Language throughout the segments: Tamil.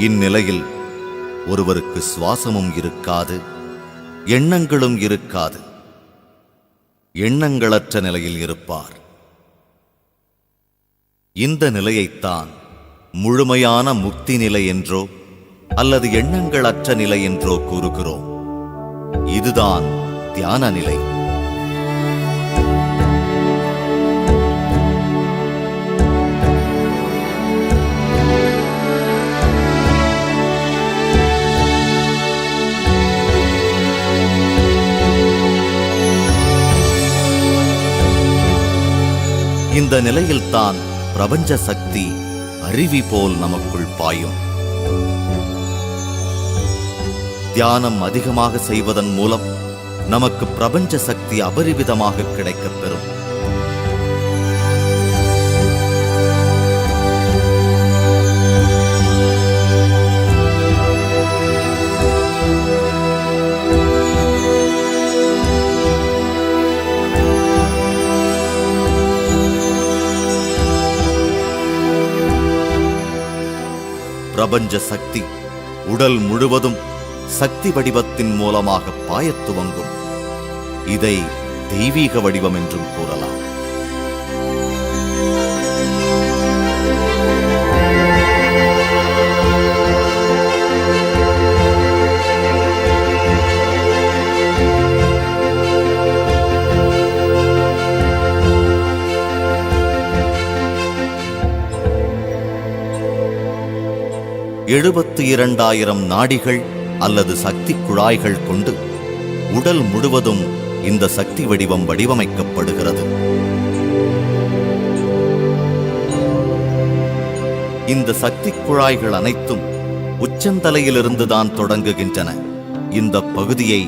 இந்நிலையில் ஒருவருக்கு சுவாசமும் இருக்காது, எண்ணங்களும் இருக்காது. எண்ணங்களற்ற நிலையில் இருப்பார். இந்த நிலையைத்தான் முழுமையான முக்தி நிலை என்றோ அல்லது எண்ணங்களற்ற நிலை என்றோ கூறுகிறோம். இதுதான் தியான நிலை. இந்த நிலையில்தான் பிரபஞ்ச சக்தி அருவி போல் நமக்குள் பாயும். தியானம் அதிகமாக செய்வதன் மூலம் நமக்கு பிரபஞ்ச சக்தி அபரிவிதமாக கிடைக்கப் பெறும். பிரபஞ்ச சக்தி உடல் முழுவதும் சக்தி வடிவத்தின் மூலமாக பாயத் துவங்கும். இதை தெய்வீக வடிவம் என்றும் கூறலாம். எழுபத்து 2,000 நாடிகள் அல்லது சக்தி குழாய்கள் கொண்டு உடல் முழுவதும் இந்த சக்தி வடிவம் வடிவமைக்கப்படுகிறது. இந்த சக்தி குழாய்கள் அனைத்தும் உச்சந்தலையிலிருந்துதான் தொடங்குகின்றன. இந்த பகுதியை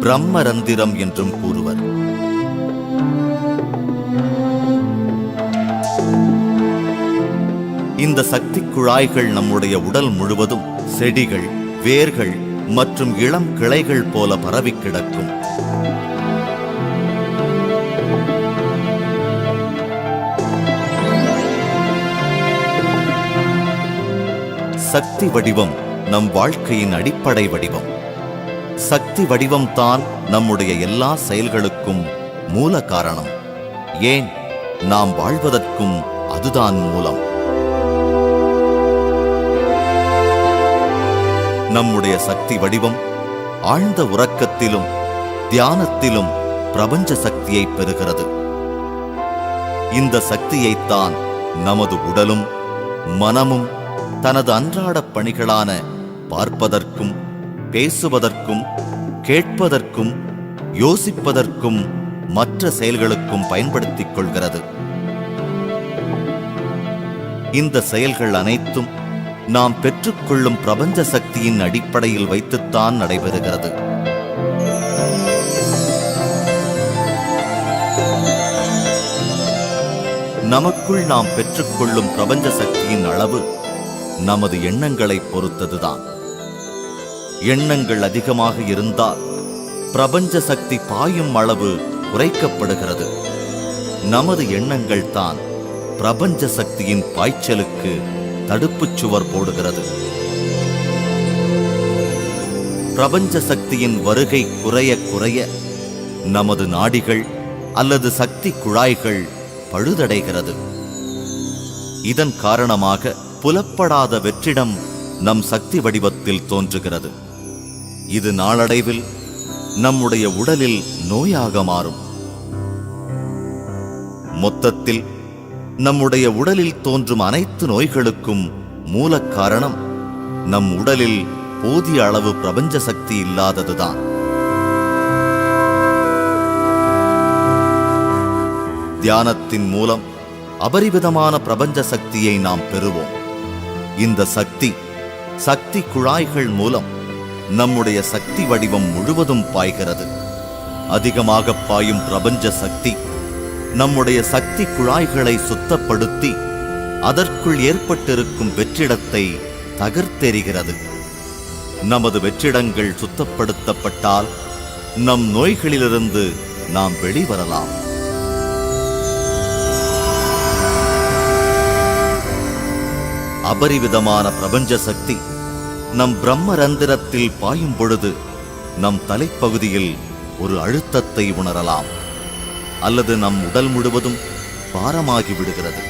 பிரம்மரந்திரம் என்றும் கூறுவர். இந்த சக்தி குழாய்கள் நம்முடைய உடல் முழுவதும் செடிகள், வேர்கள் மற்றும் இளம் கிளைகள் போல பரவி கிடக்கும். சக்தி வடிவம் நம் வாழ்க்கையின் அடிப்படை வடிவம். சக்தி வடிவம்தான் நம்முடைய எல்லா செயல்களுக்கும் மூல காரணம். ஏன், நாம் வாழ்வதற்கும் அதுதான் மூலம். நம்முடைய சக்தி வடிவம் ஆழ்ந்த உறக்கத்திலும் தியானத்திலும் பிரபஞ்ச சக்தியை பெறுகிறது. இந்த சக்தியைத்தான் நமது உடலும் மனமும் தனது அன்றாட பணிகளான பார்ப்பதற்கும், பேசுவதற்கும், கேட்பதற்கும், யோசிப்பதற்கும், மற்ற செயல்களுக்கும் பயன்படுத்திக் கொள்கிறது. இந்த செயல்கள் அனைத்தும் நாம் பெற்றுக்கொள்ளும் பிரபஞ்ச சக்தியின் அடிப்படையில் வைத்துத்தான் நடைபெறுகிறது. நமக்குள் நாம் பெற்றுக்கொள்ளும் பிரபஞ்ச சக்தியின் அளவு நமது எண்ணங்களை பொறுத்ததுதான். எண்ணங்கள் அதிகமாக இருந்தால் பிரபஞ்ச சக்தி பாயும் அளவு குறைக்கப்படுகிறது. நமது எண்ணங்கள் தான் பிரபஞ்ச சக்தியின் பாய்ச்சலுக்கு தடுப்புச் சுவர் போடுகிறது. பிரபஞ்ச சக்தியின் வருகை குறைய குறைய நமது நாடிகள் அல்லது சக்தி குழாய்கள் பழுதடைகிறது. இதன் காரணமாக புலப்படாத வெற்றிடம் நம் சக்தி வடிவத்தில் தோன்றுகிறது. இது நாளடைவில் நம்முடைய உடலில் நோயாக மாறும். மொத்தத்தில் நம்முடைய உடலில் தோன்றும் அனைத்து நோய்களுக்கும் மூல காரணம் நம் உடலில் போதிய அளவு பிரபஞ்ச சக்தி இல்லாததுதான். தியானத்தின் மூலம் அபரிவிதமான பிரபஞ்ச சக்தியை நாம் பெறுவோம். இந்த சக்தி குழாய்கள் மூலம் நம்முடைய சக்தி வடிவம் முழுவதும் பாய்கிறது. அதிகமாக பாயும் பிரபஞ்ச சக்தி நம்முடைய சக்தி குழாய்களை சுத்தப்படுத்தி அதற்குள் ஏற்பட்டிருக்கும் வெற்றிடத்தை தகர்த்தெறிகிறது. நமது வெற்றிடங்கள் சுத்தப்படுத்தப்பட்டால் நம் நோய்களிலிருந்து நாம் வெளிவரலாம். அபரிவிதமான பிரபஞ்ச சக்தி நம் பிரம்மரந்திரத்தில் பாயும் பொழுது நம் தலைப்பகுதியில் ஒரு அழுத்தத்தை உணரலாம், அல்லது நம் உடல் முழுவதும் பாரமாகி விடுகிறது.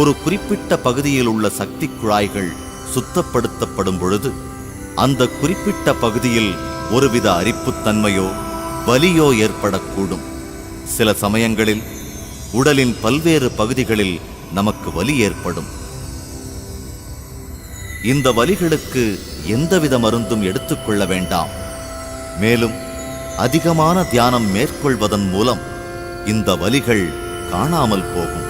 ஒரு குறிப்பிட்ட பகுதியில் உள்ள சக்தி குழாய்கள் சுத்தப்படுத்தப்படும் பொழுது அந்த குறிப்பிட்ட பகுதியில் ஒருவித அரிப்புத்தன்மையோ வலியோ ஏற்படக்கூடும். சில சமயங்களில் உடலின் பல்வேறு பகுதிகளில் நமக்கு வலி ஏற்படும். இந்த வலிகளுக்கு எந்தவித மருந்தும் எடுத்துக்கொள்ள வேண்டாம். மேலும் அதிகமான தியானம் மேற்கொள்வதன் மூலம் இந்த வலிகள் காணாமல் போகும்.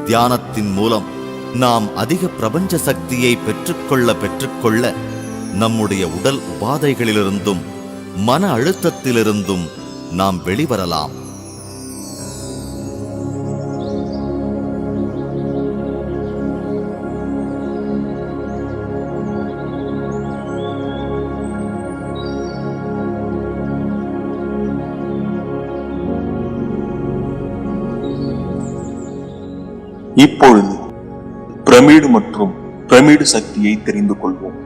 தியானத்தின் மூலம் நாம் அதிக பிரபஞ்ச சக்தியை பெற்றுக்கொள்ள நம்முடைய உடல் உபாதைகளிலிருந்தும் மன அழுத்தத்திலிருந்தும் நாம் வெளிவரலாம். இப்பொழுது பிரமிடு மற்றும் பிரமிடு சக்தியை தெரிந்து கொள்வோம்.